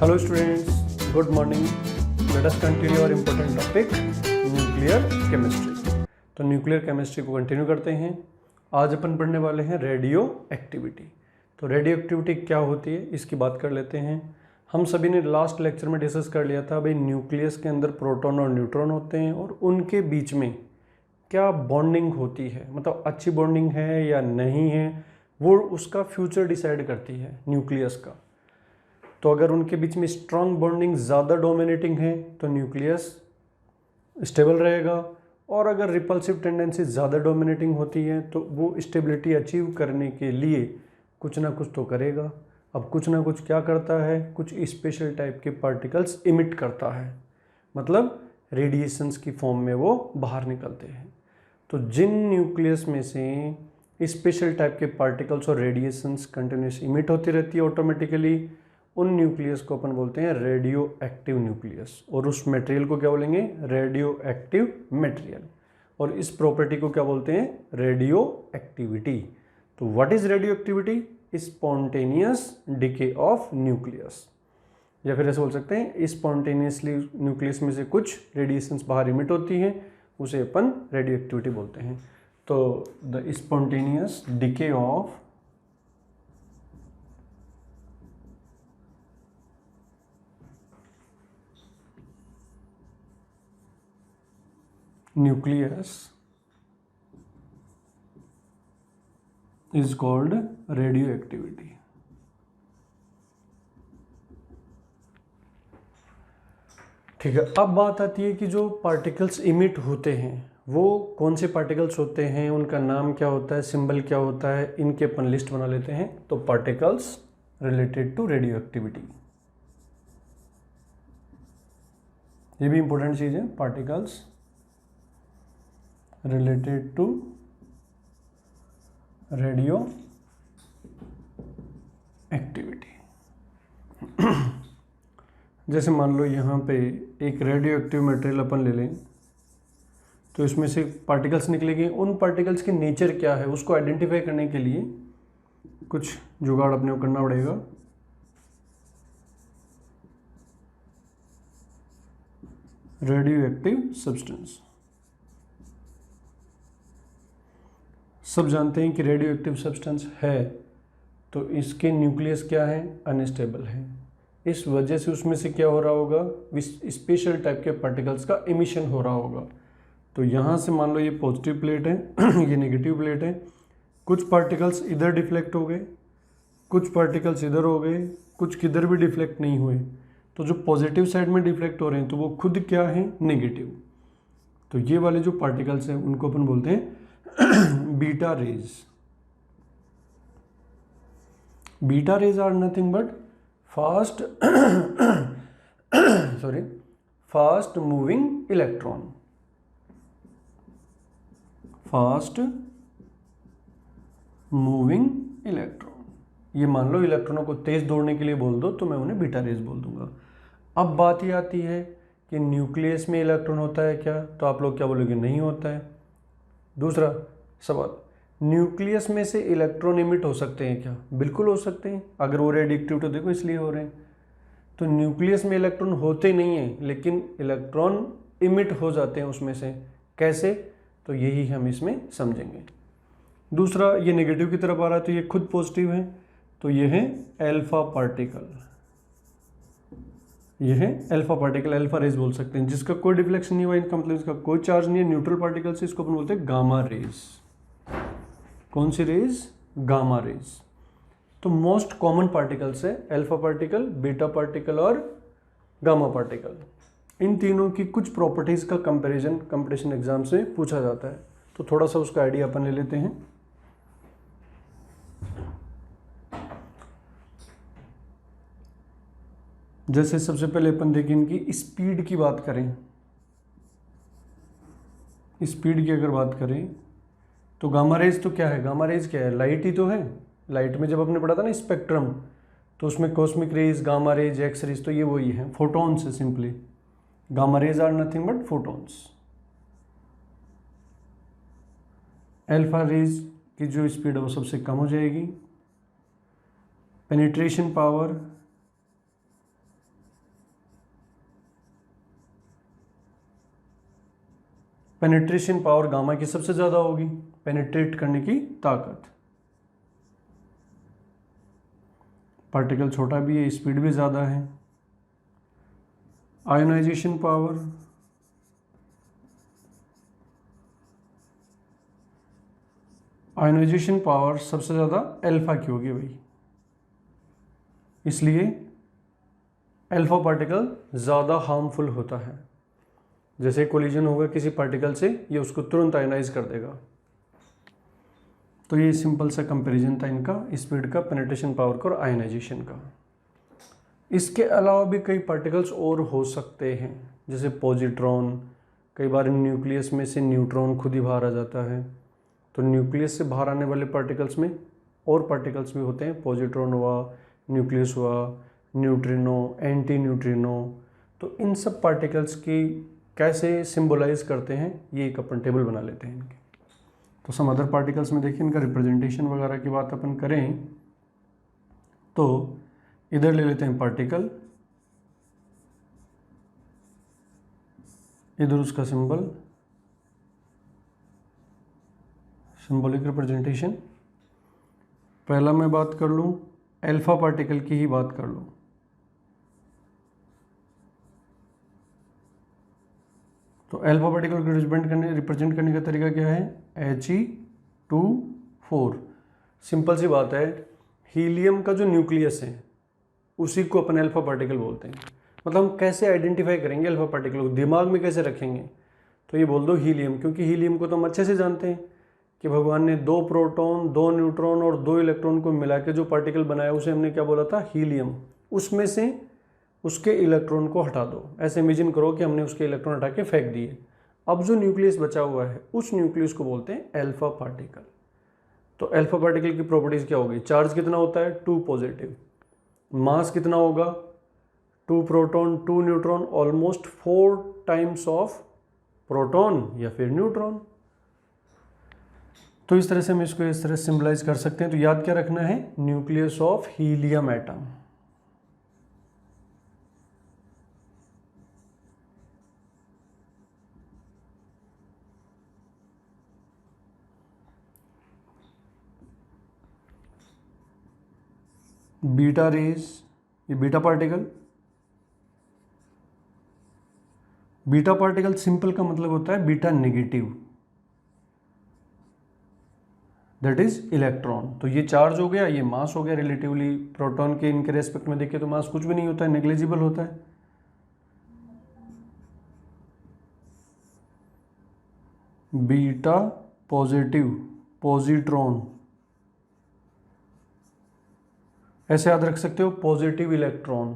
Hello students, good morning. Let us continue our important topic nuclear chemistry. तो nuclear chemistry को continue करते हैं। आज अपन पढ़ने वाले हैं रेडियो एक्टिविटी। तो रेडियो एक्टिविटी क्या होती है इसकी बात कर लेते हैं। हम सभी ने लास्ट लेक्चर में डिस्कस कर लिया था भाई न्यूक्लियस के अंदर प्रोटॉन और न्यूट्रॉन होते हैं और उनके बीच में क्या बॉन्डिंग होती है, मतलब अच्छी बॉन्डिंग है या नहीं है, वो उसका फ्यूचर डिसाइड करती है न्यूक्लियस का। तो अगर उनके बीच में स्ट्रॉन्ग बॉन्डिंग ज़्यादा डोमिनेटिंग है तो न्यूक्लियस स्टेबल रहेगा, और अगर रिपल्सिव टेंडेंसी ज़्यादा डोमिनेटिंग होती है तो वो स्टेबिलिटी अचीव करने के लिए कुछ ना कुछ तो करेगा। अब कुछ ना कुछ क्या करता है, कुछ स्पेशल टाइप के पार्टिकल्स इमिट करता है, मतलब रेडिएशंस की फॉर्म में वो बाहर निकलते हैं। तो जिन न्यूक्लियस में से स्पेशल टाइप के पार्टिकल्स और रेडिएशंस कंटिन्यूस इमिट होती रहती है ऑटोमेटिकली, उन न्यूक्लियस को अपन बोलते हैं रेडियो एक्टिव न्यूक्लियस, और उस मटेरियल को क्या बोलेंगे, रेडियो एक्टिव मटेरियल, और इस प्रॉपर्टी को क्या बोलते हैं, रेडियो एक्टिविटी। तो what is radio activity? Spontaneous decay of nucleus, या फिर ऐसे बोल सकते हैं स्पॉन्टेनियसली न्यूक्लियस में से कुछ रेडिएशंस बाहर इमिट होती हैं, उसे अपन रेडियो एक्टिविटी बोलते हैं। तो the spontaneous decay of nucleus is called radioactivity। ठीक है, अब बात आती है कि जो पार्टिकल्स इमिट होते हैं वो कौन से पार्टिकल्स होते हैं, उनका नाम क्या होता है, सिंबल क्या होता है, इनके अपन लिस्ट बना लेते हैं। तो particles related to radio activity, ये भी इंपॉर्टेंट चीज़ है, particles related to radio activity. जैसे मान लो यहाँ पे एक रेडियो एक्टिव मटेरियल अपन ले लें, तो इसमें से पार्टिकल्स निकलेंगे। उन पार्टिकल्स के नेचर क्या है उसको आइडेंटिफाई करने के लिए कुछ जुगाड़ अपने को करना पड़ेगा। रेडियो एक्टिव सब्सटेंस, सब जानते हैं कि रेडियो एक्टिव सब्सटेंस है तो इसके न्यूक्लियस क्या है, अनस्टेबल है। इस वजह से उसमें से क्या हो रहा होगा, स्पेशल टाइप के पार्टिकल्स का इमिशन हो रहा होगा। तो यहाँ से मान लो ये पॉजिटिव प्लेट है ये नेगेटिव प्लेट है, कुछ पार्टिकल्स इधर डिफ्लेक्ट हो गए, कुछ पार्टिकल्स इधर हो गए, कुछ किधर भी डिफ्लेक्ट नहीं हुए। तो जो पॉजिटिव साइड में डिफ्लेक्ट हो रहे हैं तो वो खुद क्या है, नेगेटिव। तो ये वाले जो पार्टिकल्स हैं उनको अपन बोलते हैं beta rays. Beta rays are nothing but fast moving electron. Fast moving electron, ये मान लो इलेक्ट्रॉनों को तेज दौड़ने के लिए बोल दो तो मैं उन्हें बीटा रेज बोल दूंगा। अब बात ये आती है कि न्यूक्लियस में इलेक्ट्रॉन होता है क्या, तो आप लोग क्या बोलोगे, नहीं होता है। दूसरा सवाल, न्यूक्लियस में से इलेक्ट्रॉन इमिट हो सकते हैं क्या? बिल्कुल हो सकते हैं, अगर वो रेडियोएक्टिव तो देखो इसलिए हो रहे हैं। तो न्यूक्लियस में इलेक्ट्रॉन होते नहीं हैं लेकिन इलेक्ट्रॉन इमिट हो जाते हैं उसमें से, कैसे? तो यही हम इसमें समझेंगे। दूसरा, ये नेगेटिव की तरफ आ रहा है तो ये खुद पॉजिटिव है, तो ये है एल्फा पार्टिकल। ये है एल्फा पार्टिकल, एल्फा रेज बोल सकते हैं, जिसका कोई डिफ्लेक्शन नहीं हुआ, इनका मतलब इसका कोई चार्ज नहीं है, न्यूट्रल पार्टिकल से, इसको अपन बोलते हैं गामा रेज। कौन सी रेज? Gamma raise. तो मोस्ट कॉमन पार्टिकल्स है एल्फा पार्टिकल, बीटा पार्टिकल और गामा पार्टिकल। इन तीनों की कुछ प्रॉपर्टीज का कंपैरिजन कंपटीशन एग्जाम से पूछा जाता है, तो थोड़ा सा उसका आइडिया अपन ले लेते हैं। जैसे सबसे पहले अपन देखें इनकी स्पीड की बात करें, स्पीड की अगर बात करें तो गामा रेज तो क्या है, गामा रेज क्या है, लाइट ही तो है। लाइट में जब आपने पढ़ा था ना स्पेक्ट्रम, तो उसमें cosmic rays, gamma rays, X rays, तो ये वही है, फोटॉन्स है simply. Gamma rays are nothing but photons. Alpha rays की जो स्पीड है वो सबसे कम हो जाएगी। Penetration power penetration power gamma की सबसे ज़्यादा होगी, पेनिट्रेट करने की ताकत। पार्टिकल छोटा भी है, स्पीड भी ज़्यादा है। आयोनाइजेशन पावर, आयोनाइजेशन पावर सबसे ज़्यादा अल्फा की होगी भाई, इसलिए अल्फा पार्टिकल ज़्यादा हार्मफुल होता है। जैसे कोलिजन होगा किसी पार्टिकल से, ये उसको तुरंत आयोनाइज कर देगा। तो ये सिंपल सा कंपैरिजन था इनका, स्पीड का, पेनिट्रेशन पावर का और आयोनाइजेशन का। इसके अलावा भी कई पार्टिकल्स और हो सकते हैं, जैसे पॉजिट्रॉन। कई बार न्यूक्लियस में से न्यूट्रॉन खुद ही बाहर आ जाता है, तो न्यूक्लियस से बाहर आने वाले पार्टिकल्स में और पार्टिकल्स भी होते हैं, पॉजिट्रॉन हुआ, न्यूक्लियस हुआ, न्यूट्रिनो, एंटी न्यूट्रिनो। तो इन सब पार्टिकल्स की कैसे सिंबलाइज करते हैं, ये एक अपन टेबल बना लेते हैं इनके। तो सम अदर पार्टिकल्स में देखिए इनका रिप्रेजेंटेशन वगैरह की बात अपन करें तो इधर ले लेते हैं पार्टिकल, इधर उसका सिंबल, सिंबॉलिक रिप्रेजेंटेशन। पहला मैं बात कर लूँ अल्फा पार्टिकल की ही बात कर लूँ, तो अल्फा पार्टिकल को रिप्रेजेंट करने का तरीका क्या है, He2 4। सिंपल सी बात है, हीलियम का जो न्यूक्लियस है उसी को अपन अल्फा पार्टिकल बोलते हैं। मतलब हम कैसे आइडेंटिफाई करेंगे अल्फा पार्टिकल को, दिमाग में कैसे रखेंगे, तो ये बोल दो हीलियम, क्योंकि हीलियम को तो हम अच्छे से जानते हैं कि भगवान ने 2 प्रोटॉन 2 न्यूट्रॉन और 2 इलेक्ट्रॉन को मिला के जो पार्टिकल बनाया उसे हमने क्या बोला था, हीलियम। उसमें से उसके इलेक्ट्रॉन को हटा दो, ऐसे इमेजिन करो कि हमने उसके इलेक्ट्रॉन हटा के फेंक दिए। अब जो न्यूक्लियस बचा हुआ है उस न्यूक्लियस को बोलते हैं अल्फा पार्टिकल। तो अल्फा पार्टिकल की प्रॉपर्टीज क्या होगी, चार्ज कितना होता है 2 पॉजिटिव, मास कितना होगा 2 proton 2 neutron, almost 4 times of proton या फिर न्यूट्रॉन। तो इस तरह से हम इसको इस तरह सिंबलाइज कर सकते हैं। तो याद क्या रखना है, nucleus of helium atom. Beta rays, ये beta particle, beta particle simple का मतलब होता है beta negative, that is electron. तो ये चार्ज हो गया, ये मास हो गया रिलेटिवली, प्रोटॉन के इनके रेस्पेक्ट में देखें तो मास कुछ भी नहीं होता है, नेग्लिजिबल होता है। बीटा पॉजिटिव, पॉजिट्रॉन, ऐसे याद रख सकते हो, पॉजिटिव इलेक्ट्रॉन।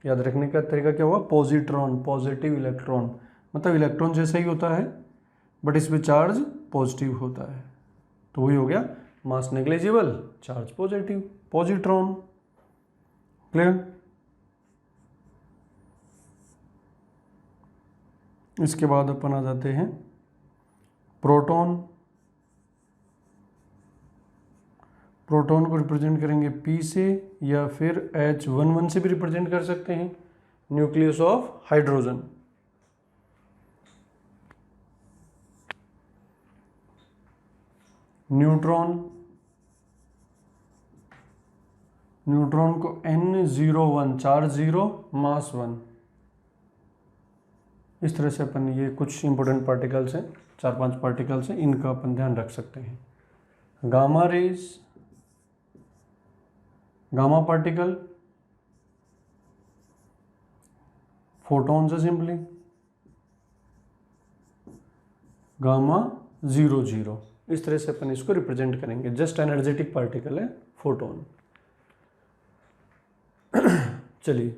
याद रखने का तरीका क्या हुआ, पॉजिट्रॉन, पॉजिटिव इलेक्ट्रॉन, मतलब इलेक्ट्रॉन जैसा ही होता है बट इसमें चार्ज पॉजिटिव होता है। तो वही हो गया, mass negligible, charge positive, positron. Clear. इसके बाद अपन आ जाते हैं प्रोटॉन। प्रोटॉन को रिप्रेजेंट करेंगे P से या फिर H11 से भी रिप्रेजेंट कर सकते हैं, nucleus of hydrogen. Neutron, neutron को N01, चार्ज 0, मास 1। इस तरह से अपन ये कुछ इंपॉर्टेंट पार्टिकल्स हैं, 4-5 पार्टिकल्स हैं, इनका अपन ध्यान रख सकते हैं। Gamma rays, gamma particle, photon से सिंपली गामा 00, इस तरह से अपन इसको रिप्रेजेंट करेंगे। जस्ट एनर्जेटिक पार्टिकल है फोटोन। चलिए,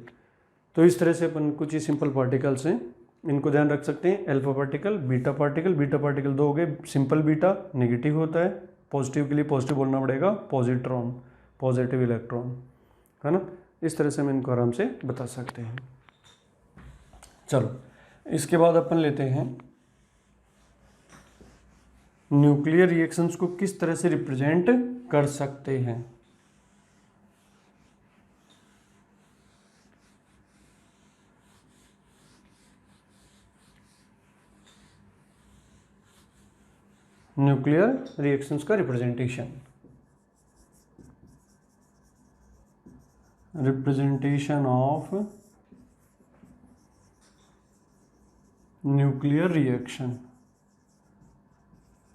तो इस तरह से अपन कुछ ही सिंपल पार्टिकल्स हैं, इनको ध्यान रख सकते हैं। Alpha particle, beta particle, beta particle 2 हो गए, सिंपल बीटा नेगेटिव होता है, पॉजिटिव के लिए पॉजिटिव बोलना पड़ेगा, पॉजिट्रॉन, पॉजिटिव इलेक्ट्रॉन, है ना। इस तरह से हम इनको आराम से बता सकते हैं। चलो, इसके बाद अपन लेते हैं न्यूक्लियर रिएक्शंस को किस तरह से रिप्रेजेंट कर सकते हैं। न्यूक्लियर रिएक्शंस का रिप्रेजेंटेशन ऑफ न्यूक्लियर रिएक्शन।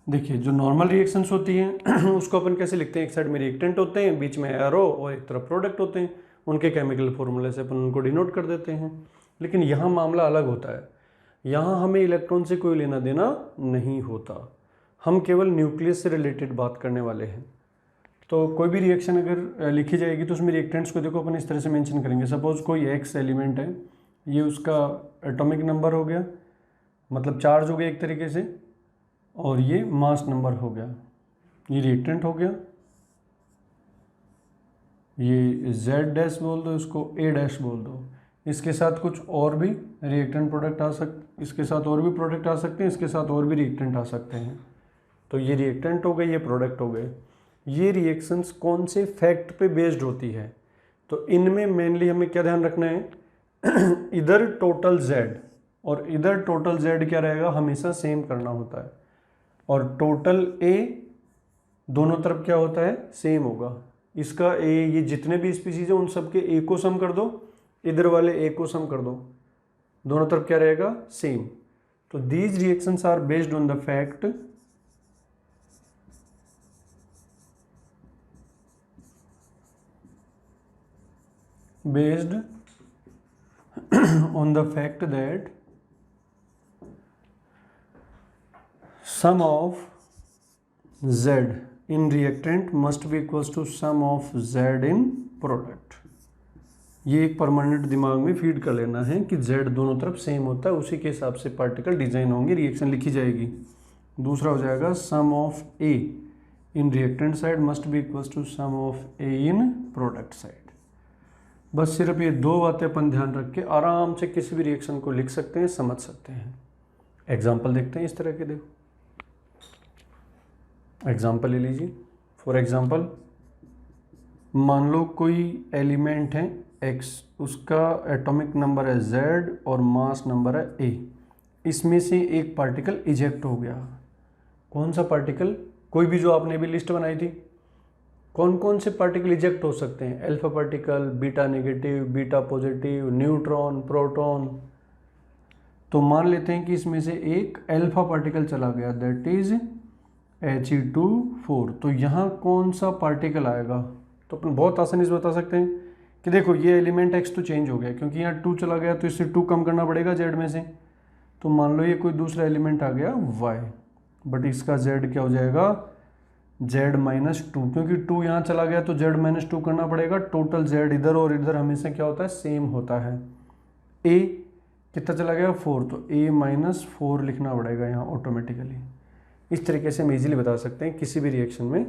देखिए जो नॉर्मल रिएक्शंस होती हैं उसको अपन कैसे लिखते हैं, एक साइड में रिएक्टेंट होते हैं, बीच में एरो और एक तरफ प्रोडक्ट होते हैं, उनके केमिकल फॉर्मूले से अपन उनको डिनोट कर देते हैं। लेकिन यहाँ मामला अलग होता है, यहाँ हमें इलेक्ट्रॉन से कोई लेना देना नहीं होता, हम केवल न्यूक्लियस से रिलेटेड बात करने वाले हैं। तो कोई भी रिएक्शन अगर लिखी जाएगी तो उसमें रिएक्टेंट्स को देखो अपन इस तरह से मेंशन करेंगे। सपोज कोई एक्स एलिमेंट है, ये उसका एटॉमिक नंबर हो गया, मतलब चार्ज हो गया एक तरीके से, और ये मास नंबर हो गया, ये रिएक्टेंट हो गया, ये Z डैश बोल दो, इसको A डैश बोल दो। इसके साथ कुछ और भी रिएक्टेंट प्रोडक्ट आ इसके साथ और भी प्रोडक्ट आ सकते हैं, इसके साथ और भी रिएक्टेंट आ सकते हैं। तो ये रिएक्टेंट हो गए, ये प्रोडक्ट हो गए। ये रिएक्शंस कौन से फैक्ट पे बेस्ड होती है, तो इनमें मेनली हमें क्या ध्यान रखना है इधर टोटल Z और इधर टोटल Z क्या रहेगा, हमेशा सेम करना होता है, और टोटल A दोनों तरफ क्या होता है, सेम होगा। इसका A, ये जितने भी स्पीसीज है उन सब के A को सम कर दो, इधर वाले A को सम कर दो, दोनों तरफ क्या रहेगा, सेम। तो these reactions are based on the fact that sum of Z in reactant must be equals to sum of Z in product। ये एक परमानेंट दिमाग में फीड कर लेना है कि Z दोनों तरफ सेम होता है, उसी के हिसाब से पार्टिकल डिजाइन होंगे, रिएक्शन लिखी जाएगी। दूसरा हो जाएगा sum of A in reactant side must be equals to sum of A in product side. बस सिर्फ ये दो बातें अपन ध्यान रख के आराम से किसी भी रिएक्शन को लिख सकते हैं, समझ सकते हैं। एग्जाम्पल देखते हैं इस तरह के, देखो एग्जाम्पल ले लीजिए। फॉर एग्जाम्पल मान लो कोई एलिमेंट है X, उसका एटॉमिक नंबर है Z और मास नंबर है A। इसमें से एक पार्टिकल इजेक्ट हो गया। कौन सा पार्टिकल, कोई भी जो आपने भी लिस्ट बनाई थी, कौन कौन से पार्टिकल इजेक्ट हो सकते हैं, alpha particle, beta negative, beta positive, neutron, proton. तो मान लेते हैं कि इसमें से एक अल्फा पार्टिकल चला गया, दैट इज He2 4। तो यहाँ कौन सा पार्टिकल आएगा, तो अपन बहुत आसानी से बता सकते हैं कि देखो ये एलिमेंट X तो चेंज हो गया, क्योंकि यहाँ 2 चला गया तो इससे 2 कम करना पड़ेगा Z में से। तो मान लो ये कोई दूसरा एलिमेंट आ गया Y, बट इसका Z क्या हो जाएगा, Z-2, क्योंकि 2 यहाँ चला गया तो Z-2 करना पड़ेगा। टोटल Z इधर और इधर हमेशा क्या होता है, सेम होता है। A कितना चला गया, 4, तो A-4 लिखना पड़ेगा यहाँ ऑटोमेटिकली। इस तरीके से हम इजीली बता सकते हैं किसी भी रिएक्शन में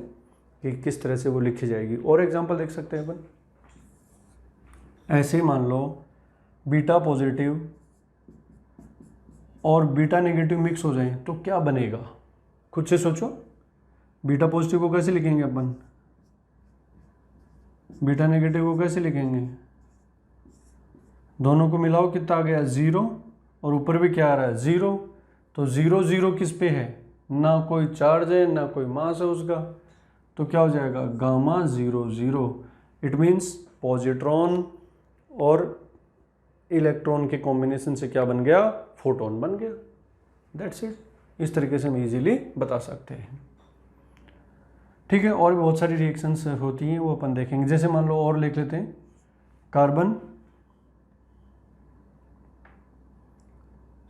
कि किस तरह से वो लिखी जाएगी। और एग्जांपल देख सकते हैं अपन, ऐसे ही मान लो बीटा पॉजिटिव और बीटा नेगेटिव मिक्स हो जाए तो क्या बनेगा, खुद से सोचो। बीटा पॉजिटिव को कैसे लिखेंगे अपन, बीटा नेगेटिव को कैसे लिखेंगे, दोनों को मिलाओ कितना आ गया 0, और ऊपर भी क्या आ रहा है 0। तो 0 0 किस पे है, ना कोई चार्ज है ना कोई मास है उसका, तो क्या हो जाएगा गामा 0 0। इट मीन्स पॉजिट्रॉन और इलेक्ट्रॉन के कॉम्बिनेशन से क्या बन गया, फोटोन बन गया। That's it. इस तरीके से हम इजीली बता सकते हैं। ठीक है, और भी बहुत सारी रिएक्शंस होती हैं, वो अपन देखेंगे। जैसे मान लो और लिख लेते हैं, कार्बन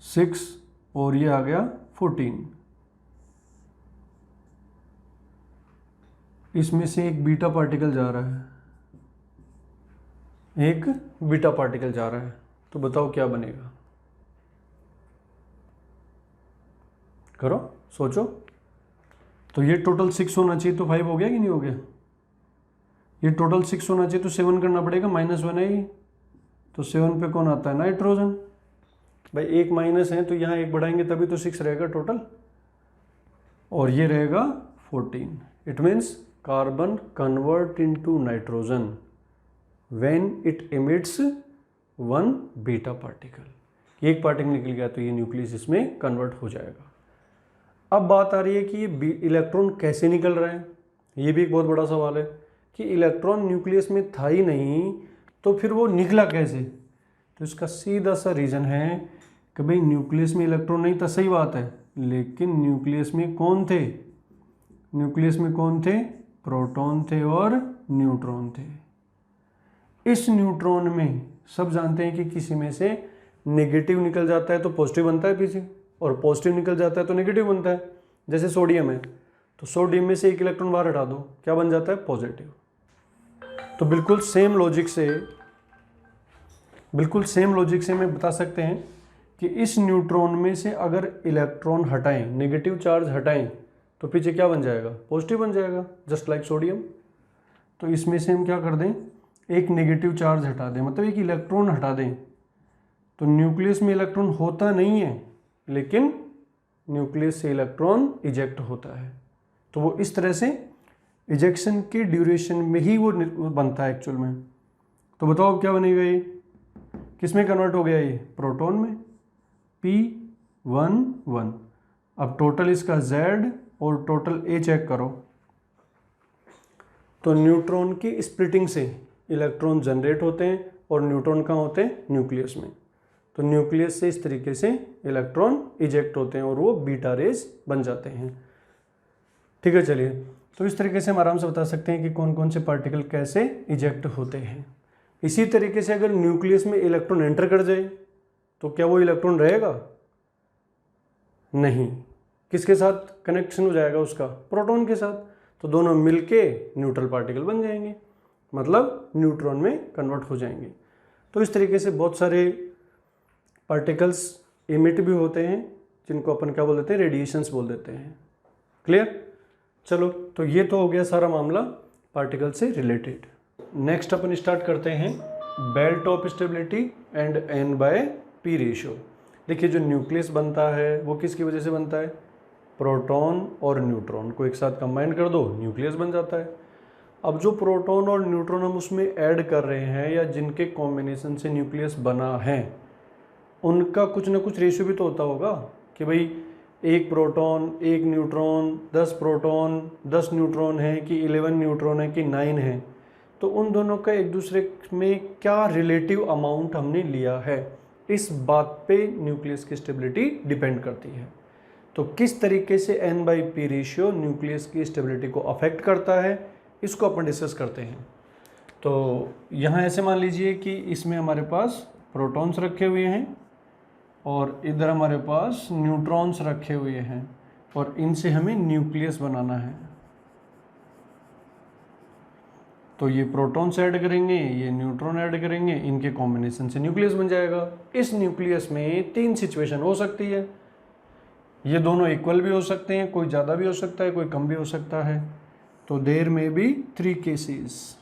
6 और ये आ गया 14। इसमें से एक बीटा पार्टिकल जा रहा है, एक बीटा पार्टिकल जा रहा है, तो बताओ क्या बनेगा, करो सोचो। तो ये टोटल 6 होना चाहिए, तो 5 हो गया कि नहीं हो गया। ये टोटल 6 होना चाहिए तो 7 करना पड़ेगा, -1 है ये, तो 7 पे कौन आता है, नाइट्रोजन। भाई एक माइनस है तो यहाँ एक बढ़ाएंगे तभी तो 6 रहेगा टोटल, और ये रहेगा 14। It means carbon convert into nitrogen when it emits 1 beta particle. एक पार्टिकल निकल गया तो ये न्यूक्लियस इसमें कन्वर्ट हो जाएगा। अब बात आ रही है कि ये इलेक्ट्रॉन कैसे निकल रहा है, ये भी एक बहुत बड़ा सवाल है कि इलेक्ट्रॉन न्यूक्लियस में था ही नहीं तो फिर वो निकला कैसे। तो इसका सीधा सा रीज़न है कि भाई न्यूक्लियस में इलेक्ट्रॉन नहीं था, सही बात है, लेकिन न्यूक्लियस में कौन थे, न्यूक्लियस में कौन थे, प्रोटॉन थे और न्यूट्रॉन थे। इस न्यूट्रॉन में सब जानते हैं कि किसी में से नेगेटिव निकल जाता है तो पॉजिटिव बनता है पीछे, और पॉजिटिव निकल जाता है तो नेगेटिव बनता है। जैसे सोडियम है तो सोडियम में से एक इलेक्ट्रॉन बाहर हटा दो, क्या बन जाता है, पॉजिटिव। तो बिल्कुल सेम लॉजिक से मैं बता सकते हैं कि इस न्यूट्रॉन में से अगर इलेक्ट्रॉन हटाएं, नेगेटिव चार्ज हटाएं, तो पीछे क्या बन जाएगा, पॉजिटिव बन जाएगा, जस्ट लाइक सोडियम। तो इसमें से हम क्या कर दें, एक नेगेटिव चार्ज हटा दें, मतलब एक इलेक्ट्रॉन हटा दें, तो न्यूक्लियस में इलेक्ट्रॉन होता नहीं है, लेकिन न्यूक्लियस से इलेक्ट्रॉन इजेक्ट होता है। तो वो इस तरह से इजेक्शन के ड्यूरेशन में ही वो बनता है एक्चुअल में। तो बताओ अब क्या बनेगा, ये किस में कन्वर्ट हो गया, ये प्रोटॉन में, P11। अब टोटल इसका Z और टोटल A चेक करो, तो न्यूट्रॉन की स्प्लिटिंग से इलेक्ट्रॉन जनरेट होते हैं और न्यूट्रॉन कहाँ होते हैं, न्यूक्लियस में। तो न्यूक्लियस से इस तरीके से इलेक्ट्रॉन इजेक्ट होते हैं और वो बीटा रेज बन जाते हैं। ठीक है, चलिए, तो इस तरीके से हम आराम से बता सकते हैं कि कौन कौन से पार्टिकल कैसे इजेक्ट होते हैं। इसी तरीके से अगर न्यूक्लियस में इलेक्ट्रॉन एंटर कर जाए तो क्या वो इलेक्ट्रॉन रहेगा, नहीं, किसके साथ कनेक्शन हो जाएगा उसका, प्रोटॉन के साथ। तो दोनों मिलके न्यूट्रल पार्टिकल बन जाएंगे, मतलब न्यूट्रॉन में कन्वर्ट हो जाएंगे। तो इस तरीके से बहुत सारे पार्टिकल्स इमिट भी होते हैं, जिनको अपन क्या बोल देते हैं, रेडिएशंस बोल देते हैं। क्लियर, चलो, तो ये तो हो गया सारा मामला पार्टिकल से रिलेटेड। नेक्स्ट अपन स्टार्ट करते हैं belt of stability and N/P ratio. देखिए, जो न्यूक्लियस बनता है वो किसकी वजह से बनता है, प्रोटॉन और न्यूट्रॉन को एक साथ कंबाइन कर दो, न्यूक्लियस बन जाता है। अब जो प्रोटॉन और न्यूट्रॉन हम उसमें ऐड कर रहे हैं या जिनके कॉम्बिनेशन से न्यूक्लियस बना है, उनका कुछ ना कुछ रेशियो भी तो होता होगा कि भाई एक प्रोटॉन एक न्यूट्रॉन, 10 प्रोटॉन 10 न्यूट्रॉन है कि 11 न्यूट्रॉन है कि 9 है। तो उन दोनों का एक दूसरे में क्या रिलेटिव अमाउंट हमने लिया है, इस बात पे न्यूक्लियस की स्टेबिलिटी डिपेंड करती है। तो किस तरीके से N/P रेशियो न्यूक्लियस की स्टेबिलिटी को अफेक्ट करता है, इसको अपन डिस्कस करते हैं। तो यहाँ ऐसे मान लीजिए कि इसमें हमारे पास प्रोटॉन्स रखे हुए हैं और इधर हमारे पास न्यूट्रॉन्स रखे हुए हैं, और इनसे हमें न्यूक्लियस बनाना है। तो ये प्रोटॉन्स ऐड करेंगे, ये न्यूट्रॉन ऐड करेंगे, इनके कॉम्बिनेशन से न्यूक्लियस बन जाएगा। इस न्यूक्लियस में 3 सिचुएशन हो सकती है, ये दोनों इक्वल भी हो सकते हैं, कोई ज़्यादा भी हो सकता है, कोई कम भी हो सकता है। तो देयर में be 3 cases.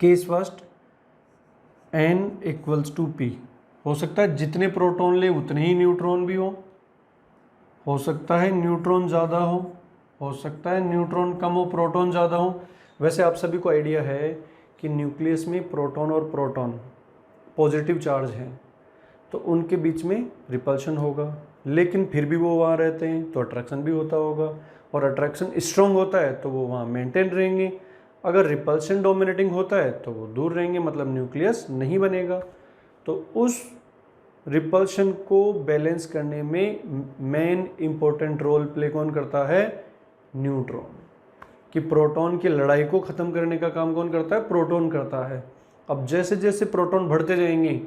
Case first, N = P। हो सकता है जितने प्रोटॉन ले उतने ही न्यूट्रॉन भी हो सकता है न्यूट्रॉन ज़्यादा हो सकता है न्यूट्रॉन कम हो, प्रोटॉन ज़्यादा हो। वैसे आप सभी को आइडिया है कि न्यूक्लियस में प्रोटॉन और प्रोटॉन पॉजिटिव चार्ज हैं, तो उनके बीच में रिपल्शन होगा, लेकिन फिर भी वो वहाँ रहते हैं तो अट्रैक्शन भी होता होगा, और अट्रैक्शन स्ट्रॉन्ग होता है तो वो वहाँ मेंटेन रहेंगे। अगर रिपल्शन डोमिनेटिंग होता है तो वो दूर रहेंगे, मतलब न्यूक्लियस नहीं बनेगा। तो उस रिपल्शन को बैलेंस करने में मेन इंपॉर्टेंट रोल प्ले कौन करता है, न्यूट्रॉन। कि प्रोटॉन की लड़ाई को ख़त्म करने का काम कौन करता है, प्रोटॉन करता है। अब जैसे जैसे प्रोटॉन बढ़ते जाएंगे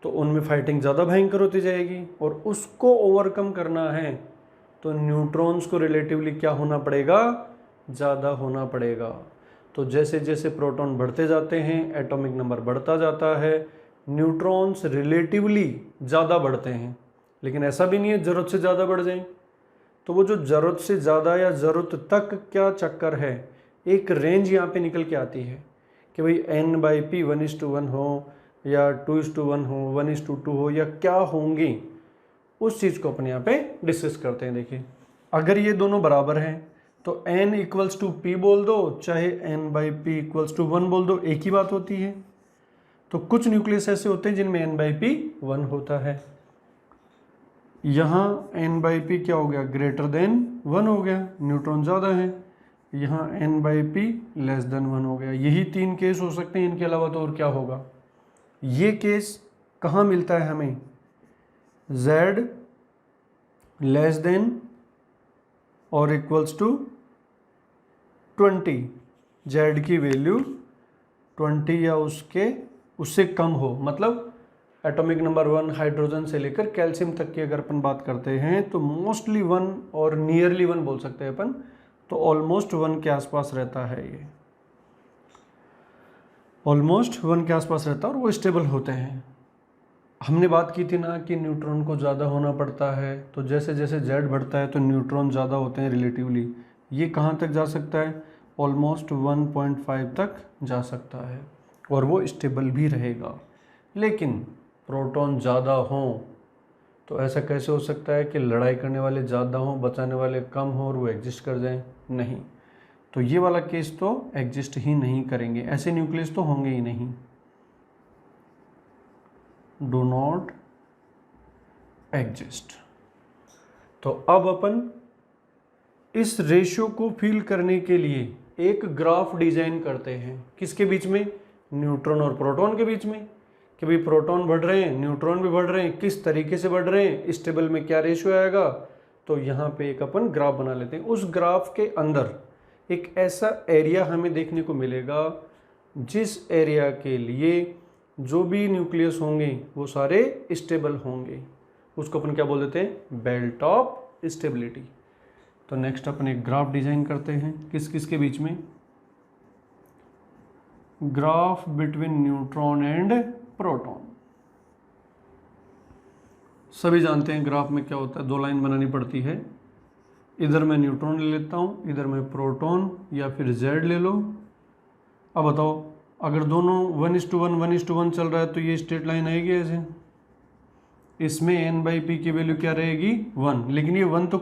तो उनमें फाइटिंग ज़्यादा भयंकर होती जाएगी, और उसको ओवरकम करना है तो न्यूट्रॉन्स को रिलेटिवली क्या होना पड़ेगा, ज़्यादा होना पड़ेगा। तो जैसे जैसे प्रोटॉन बढ़ते जाते हैं, एटॉमिक नंबर बढ़ता जाता है, न्यूट्रॉन्स रिलेटिवली ज़्यादा बढ़ते हैं। लेकिन ऐसा भी नहीं है ज़रूरत से ज़्यादा बढ़ जाएं। तो वो जो ज़रूरत से ज़्यादा या ज़रूरत तक क्या चक्कर है, एक रेंज यहाँ पे निकल के आती है कि भाई N/P 1:1 हो या 2:1 हो, 1:2 हो, या क्या होंगे, उस चीज़ को अपन यहाँ पे डिस्कस करते हैं। देखिए, अगर ये दोनों बराबर हैं तो N = P बोल दो, चाहे N/P = 1 बोल दो, एक ही बात होती है। तो कुछ न्यूक्लियस ऐसे होते हैं जिनमें N/P 1 होता है, यहाँ n बाई पी क्या हो गया, ग्रेटर देन 1 हो गया, न्यूट्रॉन ज़्यादा है। यहाँ n by P less than 1 हो गया। यही 3 केस हो सकते हैं, इनके अलावा तो और क्या होगा। ये केस कहाँ मिलता है हमें, z लेस देन और इक्वल्स टू 20, z की वैल्यू 20 या उससे कम हो, मतलब एटॉमिक नंबर 1 हाइड्रोजन से लेकर कैल्शियम तक की अगर अपन बात करते हैं तो मोस्टली 1 और नियरली 1 बोल सकते हैं अपन, तो ऑलमोस्ट 1 के आसपास रहता है। ये ऑलमोस्ट 1 के आसपास रहता है और वो स्टेबल होते हैं। हमने बात की थी ना कि न्यूट्रॉन को ज़्यादा होना पड़ता है, तो जैसे जैसे जेड बढ़ता है तो न्यूट्रॉन ज़्यादा होते हैं रिलेटिवली। ये कहाँ तक जा सकता है, ऑलमोस्ट 1.5 तक जा सकता है और वो स्टेबल भी रहेगा। लेकिन प्रोटॉन ज़्यादा हों तो ऐसा कैसे हो सकता है कि लड़ाई करने वाले ज़्यादा हों, बचाने वाले कम हों और वो एग्जिस्ट कर जाएं, नहीं। तो ये वाला केस तो एग्जिस्ट ही नहीं करेंगे, ऐसे न्यूक्लियस तो होंगे ही नहीं। Do not exist. तो अब अपन इस रेशियो को फील करने के लिए एक ग्राफ डिजाइन करते हैं, किसके बीच में, न्यूट्रॉन और प्रोटॉन के बीच में, कि भाई प्रोटॉन बढ़ रहे हैं, न्यूट्रॉन भी बढ़ रहे हैं, किस तरीके से बढ़ रहे हैं, स्टेबल में क्या रेशियो आएगा। तो यहाँ पे एक अपन ग्राफ बना लेते हैं। उस ग्राफ के अंदर एक ऐसा एरिया हमें देखने को मिलेगा जिस एरिया के लिए जो भी न्यूक्लियस होंगे वो सारे स्टेबल होंगे। उसको अपन क्या बोल देते हैं, बेल्ट ऑफ स्टेबिलिटी। तो नेक्स्ट अपन एक ग्राफ डिजाइन करते हैं, किस किस के बीच में, graph between neutron and proton. सभी जानते हैं ग्राफ में क्या होता है, 2 लाइन बनानी पड़ती है। इधर मैं न्यूट्रॉन ले लेता हूँ, इधर मैं प्रोटॉन, या फिर जेड ले लो। अब बताओ, अगर दोनों 1:1 1:1 चल रहा है तो ये स्ट्रेट लाइन आएगी ऐसे। इसमें n बाई पी की वैल्यू क्या रहेगी, 1। लेकिन ये 1 तो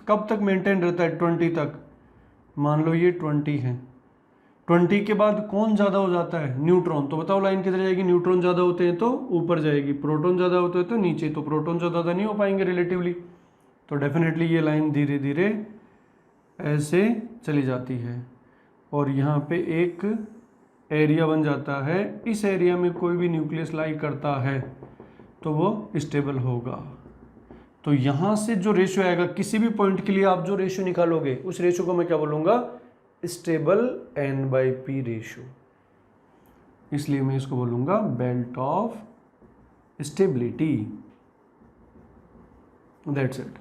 कब तक मेंटेन रहता है, 20 तक। मान लो ये 20 है, 20 के बाद कौन ज़्यादा हो जाता है, न्यूट्रॉन। तो बताओ लाइन किधर जाएगी, न्यूट्रॉन ज़्यादा होते हैं तो ऊपर जाएगी, प्रोटॉन ज़्यादा होते हैं तो नीचे। तो प्रोटॉन ज़्यादा नहीं हो पाएंगे रिलेटिवली, तो डेफिनेटली ये लाइन धीरे धीरे ऐसे चली जाती है और यहाँ पे एक एरिया बन जाता है। इस एरिया में कोई भी न्यूक्लियस लाई करता है तो वो स्टेबल होगा। तो यहाँ से जो रेशियो आएगा, किसी भी पॉइंट के लिए आप जो रेशियो निकालोगे उस रेशियो को मैं क्या बोलूँगा, stable n by P ratio. इसलिए मैं इसको बोलूँगा belt of stability. That's it.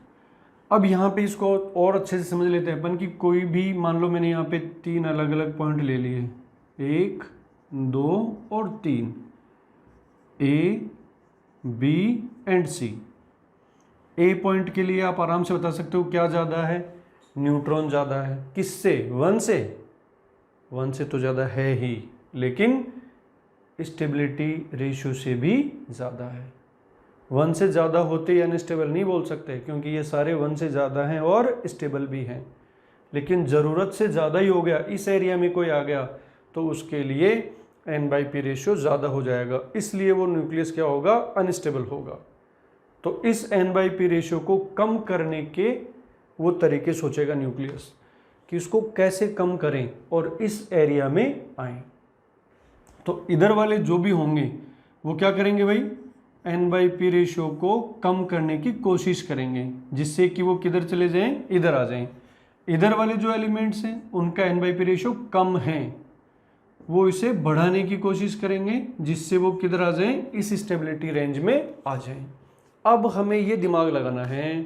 अब यहाँ पे इसको और अच्छे से समझ लेते हैं अपन कि कोई भी, मान लो मैंने यहाँ पे 3 अलग अलग पॉइंट ले लिए, 1 2 और 3, A B and C। A point के लिए आप आराम से बता सकते हो क्या ज़्यादा है, न्यूट्रॉन ज़्यादा है। किससे, 1 से, 1 से तो ज़्यादा है ही, लेकिन स्टेबिलिटी रेशियो से भी ज़्यादा है। 1 से ज़्यादा होते या अनस्टेबल नहीं बोल सकते, क्योंकि ये सारे 1 से ज़्यादा हैं और स्टेबल भी हैं। लेकिन ज़रूरत से ज़्यादा ही हो गया, इस एरिया में कोई आ गया तो उसके लिए n बाई पी रेशियो ज़्यादा हो जाएगा, इसलिए वो न्यूक्लियस क्या होगा, अनस्टेबल होगा। तो इस n बाई पी रेशियो को कम करने के वो तरीके सोचेगा न्यूक्लियस कि इसको कैसे कम करें और इस एरिया में आए। तो इधर वाले जो भी होंगे वो क्या करेंगे भाई, n बाई पी रेशियो को कम करने की कोशिश करेंगे, जिससे कि वो किधर चले जाएं, इधर आ जाएं। इधर वाले जो एलिमेंट्स हैं उनका n बाई पी रेशियो कम है, वो इसे बढ़ाने की कोशिश करेंगे, जिससे वो किधर आ जाएं, इस स्टेबिलिटी रेंज में आ जाएं। अब हमें ये दिमाग लगाना है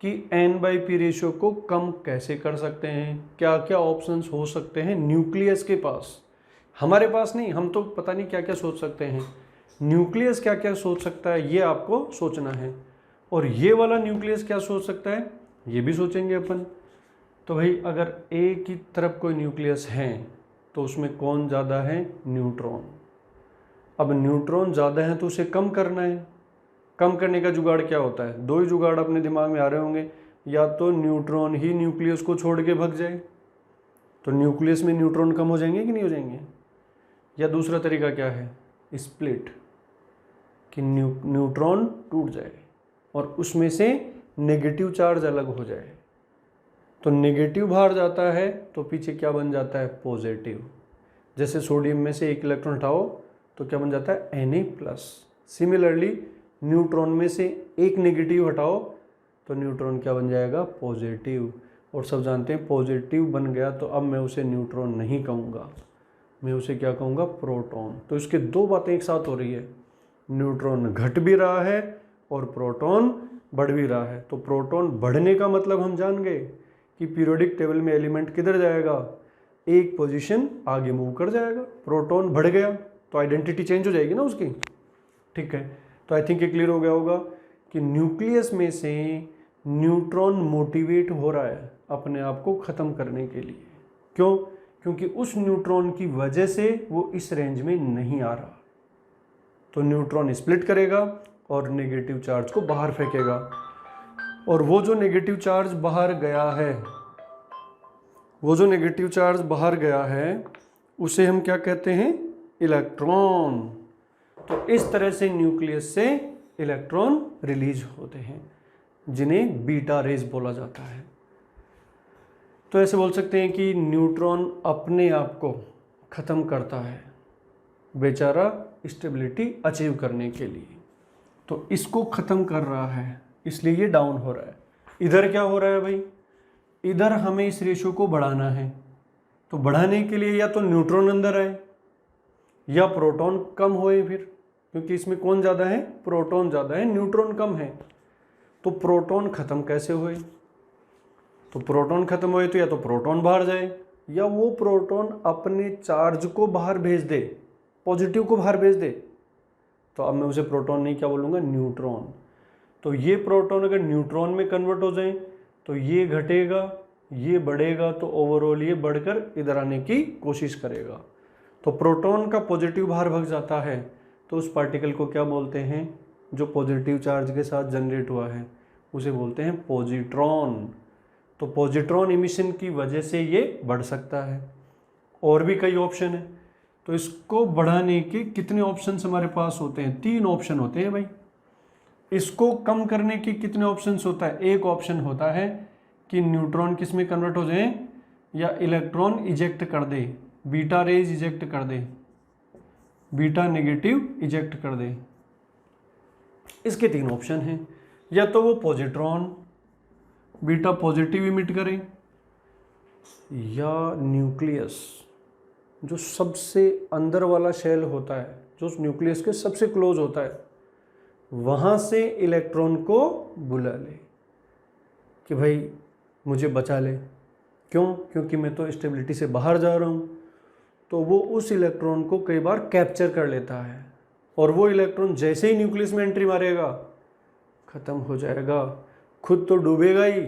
कि n बाई पी रेशियो को कम कैसे कर सकते हैं, क्या क्या ऑप्शंस हो सकते हैं न्यूक्लियस के पास। हमारे पास नहीं, हम तो पता नहीं क्या क्या सोच सकते हैं, न्यूक्लियस क्या क्या सोच सकता है ये आपको सोचना है। और ये वाला न्यूक्लियस क्या सोच सकता है ये भी सोचेंगे अपन। तो भाई अगर A की तरफ कोई न्यूक्लियस है तो उसमें कौन ज़्यादा है, न्यूट्रॉन। अब न्यूट्रॉन ज़्यादा है तो उसे कम करना है। कम करने का जुगाड़ क्या होता है, 2 ही जुगाड़ अपने दिमाग में आ रहे होंगे, या तो न्यूट्रॉन ही न्यूक्लियस को छोड़ के भग जाए, तो न्यूक्लियस में न्यूट्रॉन कम हो जाएंगे कि नहीं हो जाएंगे, या दूसरा तरीका क्या है, स्प्लिट, कि न्यूट्रॉन टूट जाए और उसमें से नेगेटिव चार्ज अलग हो जाए, तो नेगेटिव बाहर जाता है तो पीछे क्या बन जाता है, पॉजिटिव। जैसे सोडियम में से एक इलेक्ट्रॉन हटाओ तो क्या बन जाता है, Na+। सिमिलरली न्यूट्रॉन में से एक नेगेटिव हटाओ तो न्यूट्रॉन क्या बन जाएगा, पॉजिटिव। और सब जानते हैं पॉजिटिव बन गया तो अब मैं उसे न्यूट्रॉन नहीं कहूँगा, मैं उसे क्या कहूँगा, प्रोटॉन। तो इसके दो बातें एक साथ हो रही है, न्यूट्रॉन घट भी रहा है और प्रोटॉन बढ़ भी रहा है। तो प्रोटॉन बढ़ने का मतलब हम जान गए कि पीरियोडिक टेबल में एलिमेंट किधर जाएगा, एक पोजीशन आगे मूव कर जाएगा। प्रोटॉन बढ़ गया तो आइडेंटिटी चेंज हो जाएगी ना उसकी, ठीक है। तो आई थिंक ये क्लियर हो गया होगा कि न्यूक्लियस में से न्यूट्रॉन मोटिवेट हो रहा है अपने आप को ख़त्म करने के लिए। क्यों? क्योंकि उस न्यूट्रॉन की वजह से वो इस रेंज में नहीं आ रहा। तो न्यूट्रॉन स्प्लिट करेगा और नेगेटिव चार्ज को बाहर फेंकेगा, और वो जो नेगेटिव चार्ज बाहर गया है, वो जो नेगेटिव चार्ज बाहर गया है उसे हम क्या कहते हैं, इलेक्ट्रॉन। तो इस तरह से न्यूक्लियस से इलेक्ट्रॉन रिलीज होते हैं जिन्हें बीटा रेज बोला जाता है। तो ऐसे बोल सकते हैं कि न्यूट्रॉन अपने आप को ख़त्म करता है बेचारा स्टेबिलिटी अचीव करने के लिए। तो इसको ख़त्म कर रहा है इसलिए ये डाउन हो रहा है। इधर क्या हो रहा है भाई, इधर हमें इस रेशियो को बढ़ाना है। तो बढ़ाने के लिए या तो न्यूट्रॉन अंदर आए या प्रोटॉन कम होए, फिर क्योंकि इसमें कौन ज़्यादा है, प्रोटॉन ज़्यादा है, न्यूट्रॉन कम है। तो प्रोटॉन ख़त्म कैसे होए, तो प्रोटॉन ख़त्म होए तो या तो प्रोटॉन बाहर जाए या वो प्रोटॉन अपने चार्ज को बाहर भेज दे, पॉजिटिव को बाहर भेज दे। तो अब मैं उसे प्रोटॉन नहीं क्या बोलूँगा, न्यूट्रॉन। तो ये प्रोटॉन अगर न्यूट्रॉन में कन्वर्ट हो जाए तो ये घटेगा, ये बढ़ेगा, तो ओवरऑल ये बढ़कर इधर आने की कोशिश करेगा। तो प्रोटॉन का पॉजिटिव बाहर भाग जाता है तो उस पार्टिकल को क्या बोलते हैं, जो पॉजिटिव चार्ज के साथ जनरेट हुआ है उसे बोलते हैं पॉजिट्रॉन। तो पॉजिट्रॉन इमिशन की वजह से ये बढ़ सकता है। और भी कई ऑप्शन है, तो इसको बढ़ाने के कितने ऑप्शंस हमारे पास होते हैं, 3 ऑप्शन होते हैं भाई। इसको कम करने के कितने ऑप्शंस होता है, एक ऑप्शन होता है कि न्यूट्रॉन किस में कन्वर्ट हो जाए या इलेक्ट्रॉन इजेक्ट कर दे, बीटा रेज इजेक्ट कर दे, बीटा नेगेटिव इजेक्ट कर दे। इसके 3 ऑप्शन हैं, या तो वो पॉजिट्रॉन बीटा पॉजिटिव इमिट करें, या न्यूक्लियस जो सबसे अंदर वाला शेल होता है, जो न्यूक्लियस के सबसे क्लोज होता है, वहाँ से इलेक्ट्रॉन को बुला ले कि भाई मुझे बचा ले। क्यों? क्योंकि मैं तो स्टेबिलिटी से बाहर जा रहा हूँ। तो वो उस इलेक्ट्रॉन को कई बार कैप्चर कर लेता है और वो इलेक्ट्रॉन जैसे ही न्यूक्लियस में एंट्री मारेगा ख़त्म हो जाएगा, खुद तो डूबेगा ही,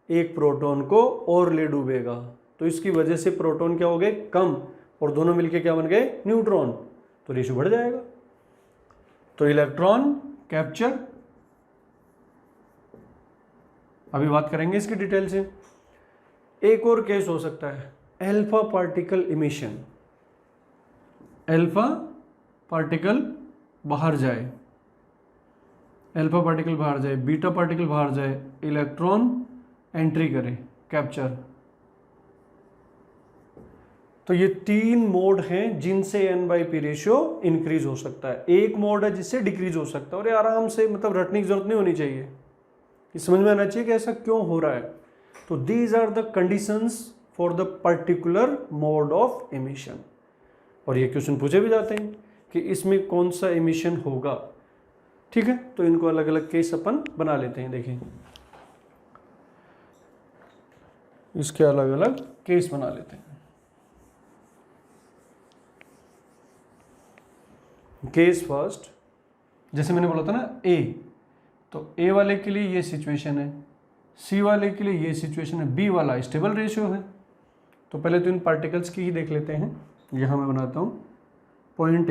एक प्रोटॉन को और ले डूबेगा। तो इसकी वजह से प्रोटॉन क्या हो गए, कम, और दोनों मिलके क्या बन गए, न्यूट्रॉन। तो रेशियो बढ़ जाएगा। तो इलेक्ट्रॉन कैप्चर, अभी बात करेंगे इसकी डिटेल से। एक और केस हो सकता है alpha particle emission, alpha particle बाहर जाए, अल्फा पार्टिकल बाहर जाए, बीटा पार्टिकल बाहर जाए, इलेक्ट्रॉन एंट्री करे, कैप्चर। तो ये 3 मोड हैं जिनसे n/p रेशियो इंक्रीज हो सकता है। एक मोड है जिससे डिक्रीज हो सकता है, और ये आराम से मतलब रटने की जरूरत नहीं होनी चाहिए, ये समझ में आना चाहिए कि ऐसा क्यों हो रहा है। तो these are the conditions for the particular mode of emission. और ये क्वेश्चन पूछे भी जाते हैं कि इसमें कौन सा एमिशन होगा, ठीक है। तो इनको अलग अलग केस अपन बना लेते हैं। देखिए इसके अलग अलग केस बना लेते हैं। केस फर्स्ट, जैसे मैंने बोला था ना ए, तो ए वाले के लिए ये सिचुएशन है, सी वाले के लिए ये सिचुएशन है, बी वाला स्टेबल रेशियो है। तो पहले तो इन पार्टिकल्स की ही देख लेते हैं। यहाँ मैं बनाता हूँ पॉइंट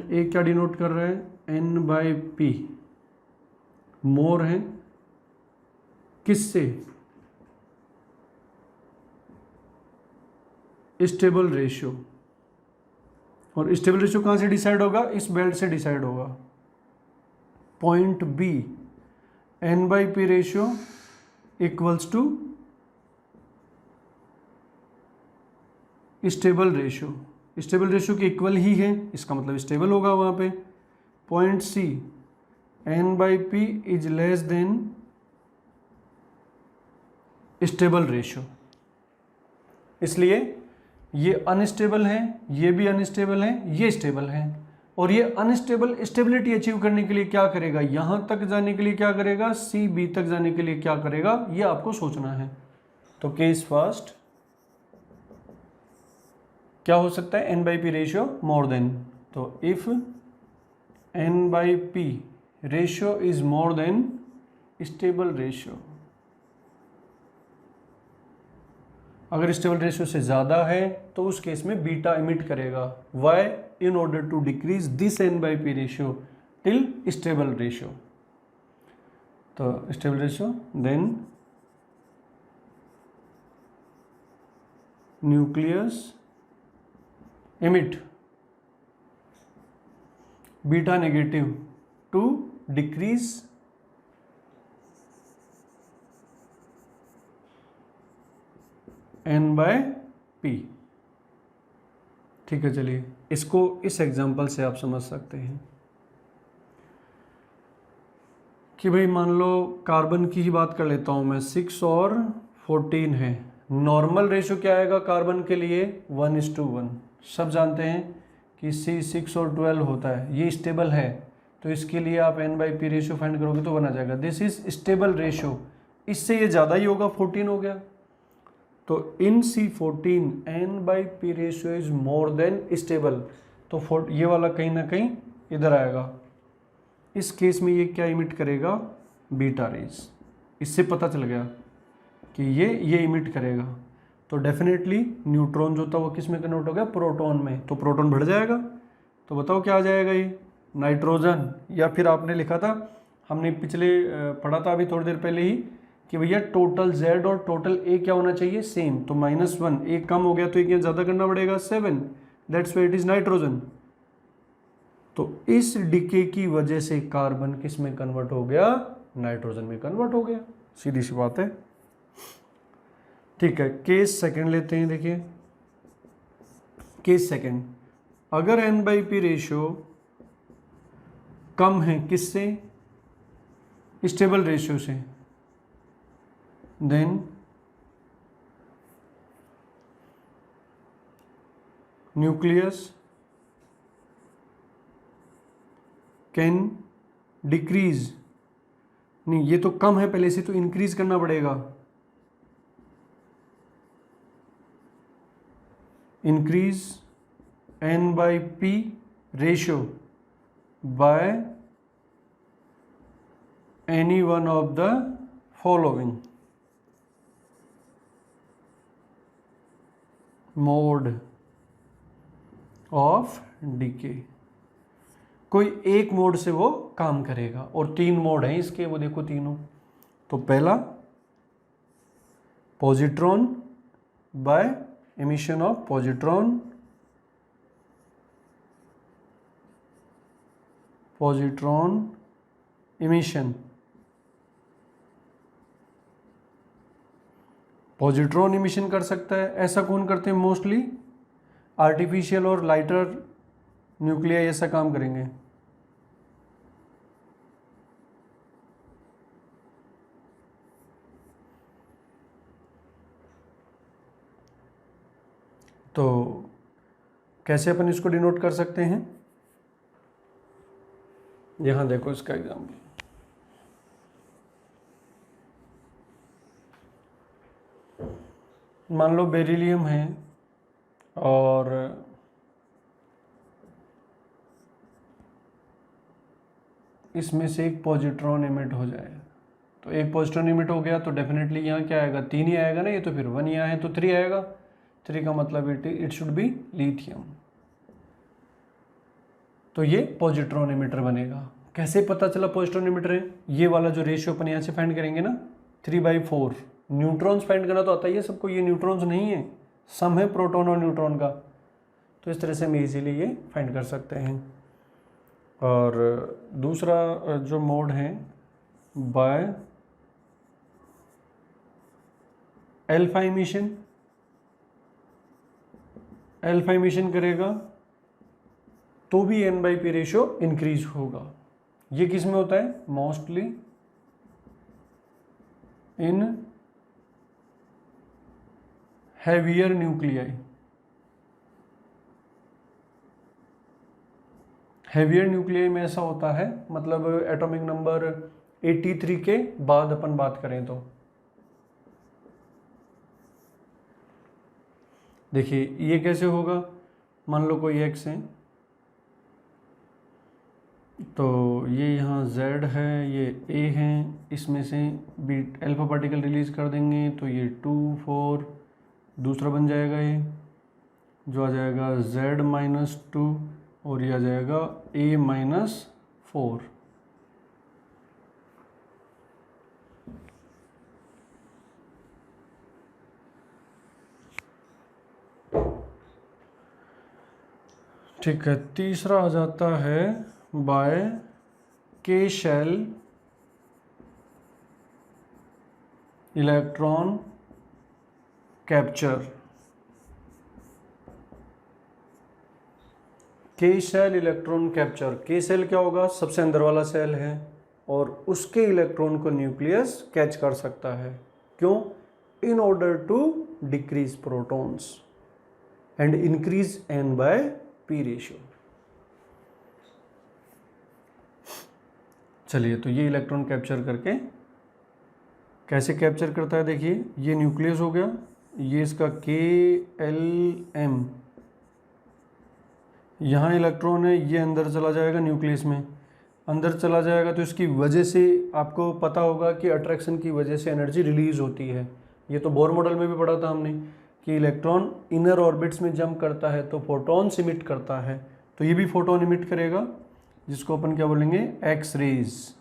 ए क्या डिनोट कर रहा है, n/p, मोर है किससे, स्टेबल रेशियो। और स्टेबल रेशियो कहाँ से डिसाइड होगा, इस बेल्ट से डिसाइड होगा। Point B, N/P ratio equals to stable ratio. Stable ratio के इक्वल ही है, इसका मतलब स्टेबल होगा वहाँ पे। Point C, N/P is less than stable ratio. इसलिए ये अनस्टेबल है, ये भी अनस्टेबल है, ये स्टेबल है। और ये अनस्टेबल स्टेबिलिटी अचीव करने के लिए क्या करेगा, यहां तक जाने के लिए क्या करेगा, सी बी तक जाने के लिए क्या करेगा, ये आपको सोचना है। तो केस फर्स्ट क्या हो सकता है, N/P रेशियो मोर देन। तो if N/P ratio is more than stable ratio, अगर स्टेबल रेशियो से ज़्यादा है तो उस केस में बीटा इमिट करेगा। Why, in order to decrease this N/P ratio till stable ratio. तो stable ratio then nucleus emit beta negative to decrease N/P। ठीक है, चलिए इसको इस एग्जांपल से आप समझ सकते हैं कि भाई मान लो कार्बन की ही बात कर लेता हूँ मैं, 6 और 14 है। नॉर्मल रेशियो क्या आएगा कार्बन के लिए, 1:1। सब जानते हैं कि C6 और 12 होता है, ये स्टेबल है, तो इसके लिए आप N/P रेशियो फाइंड करोगे तो बना जाएगा दिस इज स्टेबल रेशियो। इससे ये ज़्यादा ही होगा, 14 हो गया। तो इन C14 N/P ratio is more than stable, तो ये वाला कहीं ना कहीं इधर आएगा। इस केस में ये क्या इमिट करेगा, बीटा रेज। इससे पता चल गया कि ये इमिट करेगा। तो डेफिनेटली न्यूट्रॉन जो था वो किस में कन्वर्ट हो गया, प्रोटॉन में। तो प्रोटॉन बढ़ जाएगा, तो बताओ क्या आ जाएगा, ये नाइट्रोजन। या फिर आपने लिखा था, हमने पिछले पढ़ा था अभी थोड़ी देर पहले ही कि भैया टोटल Z और टोटल A क्या होना चाहिए, सेम। तो -1, एक कम हो गया तो एक यहाँ ज़्यादा करना पड़ेगा, 7, that's why it is nitrogen. तो इस डिके की वजह से कार्बन किस में कन्वर्ट हो गया, नाइट्रोजन में कन्वर्ट हो गया। सीधी सी बात है। ठीक है, केस सेकंड लेते हैं। देखिए केस सेकंड, अगर N/P रेशियो कम है किससे, स्टेबल रेशियो से, then nucleus can decrease, नहीं ये तो कम है पहले से, तो इंक्रीज करना पड़ेगा, increase N/P ratio by any one of the following mode of decay. कोई एक मोड से वो काम करेगा, और 3 मोड हैं इसके, वो देखो तीनों। तो पहला positron by emission of positron, positron emission, positron emission कर सकता है। ऐसा कौन करते हैं, मोस्टली आर्टिफिशियल और लाइटर न्यूक्लियाई ऐसा काम करेंगे। तो कैसे अपन इसको डिनोट कर सकते हैं, यहां देखो इसका एग्जाम्पल। मान लो बेरिलियम है और इसमें से एक पॉजिट्रॉन इमिट हो जाए, तो एक पॉजिट्रॉन इमिट हो गया तो डेफिनेटली यहाँ क्या आएगा, 3 ही आएगा ना, ये तो फिर 1 यहाँ है तो 3 आएगा। 3 का मतलब इट शुड बी लिथियम। तो ये पॉजिट्रॉन इमिटर बनेगा। कैसे पता चला पॉजिट्रॉन इमिटर है, ये वाला जो रेशियो अपन यहाँ से फाइंड करेंगे ना, 3/4। न्यूट्रॉन्स फाइंड करना तो आता ही है सबको, ये न्यूट्रॉन्स नहीं है, सम है प्रोटॉन और न्यूट्रॉन का। तो इस तरह से हम इजीली ये फाइंड कर सकते हैं। और दूसरा जो मोड है by alpha emission, alpha emission करेगा तो भी n/p रेशियो इंक्रीज होगा। ये किस में होता है? Mostly in heavier nuclei. Heavier nuclei में ऐसा होता है, मतलब एटॉमिक नंबर 83 के बाद अपन बात करें तो देखिए ये कैसे होगा। मान लो कोई x है, तो ये यहाँ z है, ये a है, इसमें से बीट अल्फा पार्टिकल रिलीज कर देंगे तो ये 2 4 दूसरा बन जाएगा, ये जो आ जाएगा z-2 और ये आ जाएगा a-4। ठीक है, तीसरा आ जाता है बाय के शेल इलेक्ट्रॉन कैप्चर। के शेल इलेक्ट्रॉन कैप्चर, के शेल क्या होगा? सबसे अंदर वाला सेल है और उसके इलेक्ट्रॉन को न्यूक्लियस कैच कर सकता है। क्यों? In order to decrease protons and increase n/p ratio. चलिए, तो ये इलेक्ट्रॉन कैप्चर करके कैसे कैप्चर करता है देखिए। ये न्यूक्लियस हो गया, ये इसका KLM, यहाँ इलेक्ट्रॉन है, ये अंदर चला जाएगा न्यूक्लियस में। अंदर चला जाएगा तो इसकी वजह से आपको पता होगा कि अट्रैक्शन की वजह से एनर्जी रिलीज होती है। ये तो बोर मॉडल में भी पढ़ा था हमने कि इलेक्ट्रॉन इनर ऑर्बिट्स में जंप करता है तो फोटॉन्स इमिट करता है, तो ये भी फोटोन इमिट करेगा, जिसको अपन क्या बोलेंगे? X raise.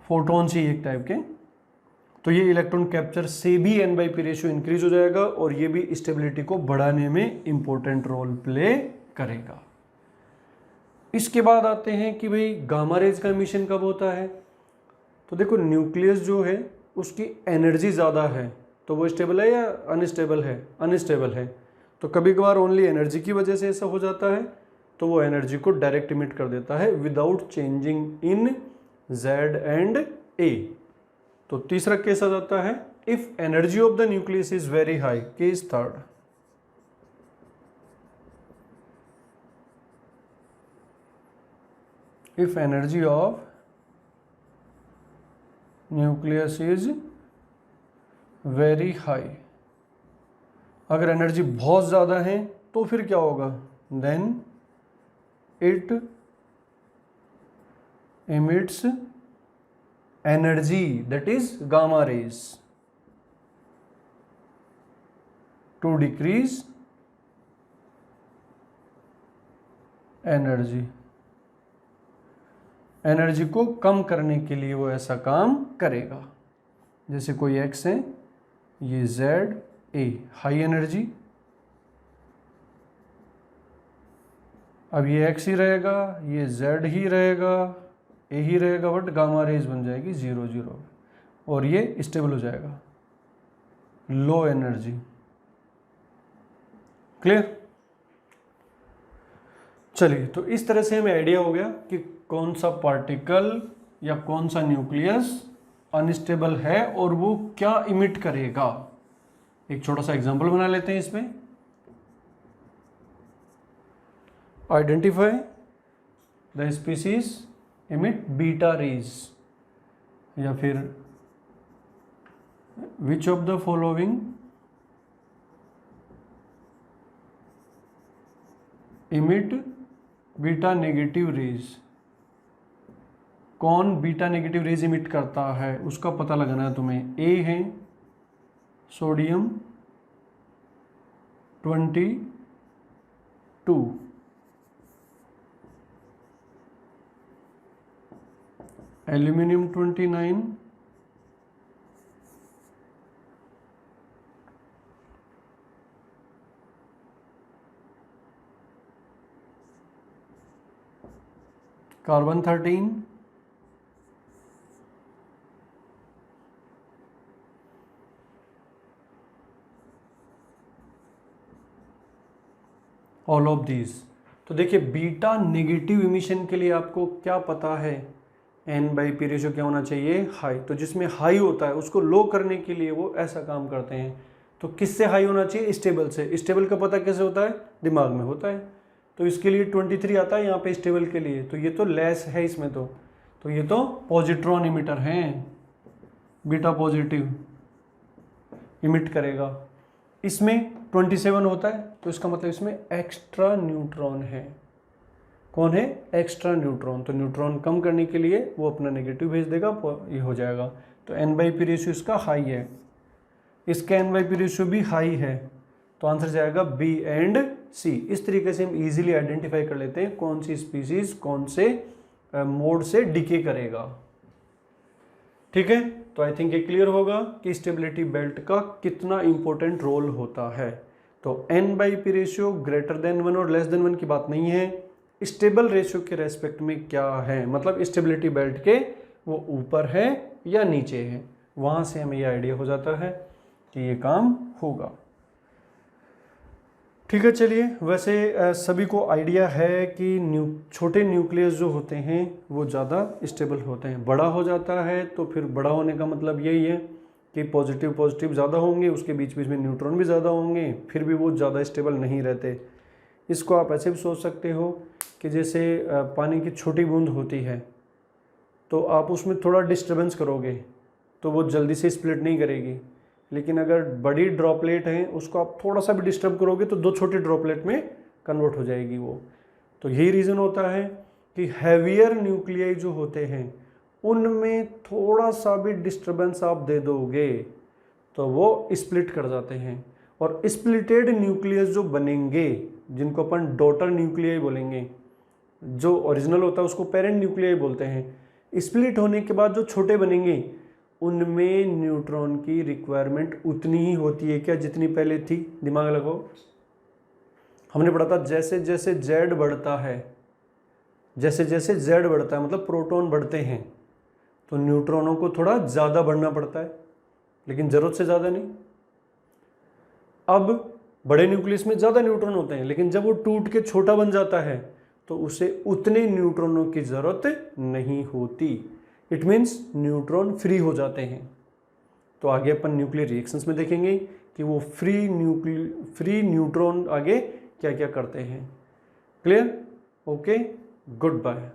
फोटॉन्स ही एक टाइप के। तो ये इलेक्ट्रॉन कैप्चर से भी n/p रेशियो इंक्रीज हो जाएगा और ये भी स्टेबिलिटी को बढ़ाने में इंपॉर्टेंट रोल प्ले करेगा। इसके बाद आते हैं कि भाई गामा रेज का एमिशन कब होता है। तो देखो, न्यूक्लियस जो है उसकी एनर्जी ज़्यादा है, तो वो स्टेबल है या अनस्टेबल है? अनस्टेबल है। तो कभी कभार ओनली एनर्जी की वजह से ऐसा हो जाता है, तो वो एनर्जी को डायरेक्ट इमिट कर देता है without changing in Z and A। तो तीसरा केस आ जाता है if energy of the nucleus is very high, case third. If energy of nucleus is very high, अगर एनर्जी बहुत ज़्यादा है तो फिर क्या होगा? Then it emits energy, that is gamma rays, to decrease energy। Energy को कम करने के लिए वो ऐसा काम करेगा। जैसे कोई x है, ये ZA हाई एनर्जी, अब ये x ही रहेगा, ये Z ही रहेगा, A ही रहेगा, बट गामा रेज बन जाएगी 0 0 और ये स्टेबल हो जाएगा, लो एनर्जी। क्लियर? चलिए, तो इस तरह से हमें आइडिया हो गया कि कौन सा पार्टिकल या कौन सा न्यूक्लियस अनस्टेबल है और वो क्या इमिट करेगा। एक छोटा सा एग्जांपल बना लेते हैं इसमें। Identify the species emit beta rays, या फिर which of the following emit beta negative rays. कौन बीटा नेगेटिव रेज इमिट करता है उसका पता लगाना है तुम्हें। ए है sodium 22, aluminium 29, carbon 13, all of these. तो देखिए बीटा नेगेटिव इमिशन के लिए आपको क्या पता है, N/P रेशियो क्या होना चाहिए, हाई। तो जिसमें हाई होता है उसको लो करने के लिए वो ऐसा काम करते हैं। तो किससे हाई होना चाहिए, स्टेबल से। स्टेबल का पता कैसे होता है, दिमाग में होता है। तो इसके लिए 23 आता है यहाँ पे स्टेबल के लिए, तो ये तो लेस है इसमें। तो ये तो पॉजिट्रॉन इमिटर हैं, बीटा पॉजिटिव इमिट करेगा। इसमें 27 होता है, तो इसका मतलब इसमें एक्स्ट्रा न्यूट्रॉन है। कौन है, एक्स्ट्रा न्यूट्रॉन। तो न्यूट्रॉन कम करने के लिए वो अपना नेगेटिव भेज देगा, ये हो जाएगा। तो N/P रेशियो इसका हाई है, इसका N/P रेशियो भी हाई है। तो आंसर जाएगा B एंड C। इस तरीके से हम इजीली आइडेंटिफाई कर लेते हैं कौन सी स्पीसीज कौन से मोड से डिके करेगा। ठीक है, तो आई थिंक ये क्लियर होगा कि स्टेबिलिटी बेल्ट का कितना इंपॉर्टेंट रोल होता है। तो N/P रेशियो ग्रेटर देन 1 और लेस देन 1 की बात नहीं है, स्टेबल रेशियो के रेस्पेक्ट में क्या है, मतलब स्टेबिलिटी बेल्ट के वो ऊपर है या नीचे है, वहां से हमें ये आइडिया हो जाता है कि ये काम होगा। ठीक है, चलिए वैसे सभी को आइडिया है कि छोटे न्यूक्लियस जो होते हैं वो ज़्यादा स्टेबल होते हैं। बड़ा हो जाता है तो फिर बड़ा होने का मतलब यही है कि पॉजिटिव ज़्यादा होंगे, उसके बीच बीच में न्यूट्रॉन भी ज़्यादा होंगे, फिर भी वो ज़्यादा स्टेबल नहीं रहते। इसको आप ऐसे भी सोच सकते हो कि जैसे पानी की छोटी बूंद होती है, तो आप उसमें थोड़ा डिस्टर्बेंस करोगे तो वो जल्दी से स्प्लिट नहीं करेगी। लेकिन अगर बड़ी ड्रॉपलेट है उसको आप थोड़ा सा भी डिस्टर्ब करोगे तो 2 छोटे ड्रॉपलेट में कन्वर्ट हो जाएगी वो। तो यही रीज़न होता है कि हैवियर न्यूक्लियाई जो होते हैं उनमें थोड़ा सा भी डिस्टर्बेंस आप दे दोगे तो वो स्प्लिट कर जाते हैं। और स्प्लिटेड न्यूक्लियस जो बनेंगे, जिनको अपन डॉटर न्यूक्लियाई बोलेंगे, जो ओरिजिनल होता है उसको पेरेंट न्यूक्लियाई बोलते हैं। स्प्लिट होने के बाद जो छोटे बनेंगे उनमें न्यूट्रॉन की रिक्वायरमेंट उतनी ही होती है क्या जितनी पहले थी। दिमाग लगाओ, हमने पढ़ा था जैसे जैसे जेड बढ़ता है, जैसे जैसे जेड बढ़ता है मतलब प्रोटॉन बढ़ते हैं, तो न्यूट्रॉनों को थोड़ा ज़्यादा बढ़ना पड़ता है, लेकिन ज़रूरत से ज़्यादा नहीं। अब बड़े न्यूक्लियस में ज़्यादा न्यूट्रॉन होते हैं, लेकिन जब वो टूट के छोटा बन जाता है तो उसे उतने न्यूट्रॉनों की ज़रूरत नहीं होती। इट मीन्स न्यूट्रॉन फ्री हो जाते हैं। तो आगे अपन न्यूक्लियर रिएक्शंस में देखेंगे कि वो फ्री न्यूट्रॉन आगे क्या क्या करते हैं। क्लियर? Okay, good bye.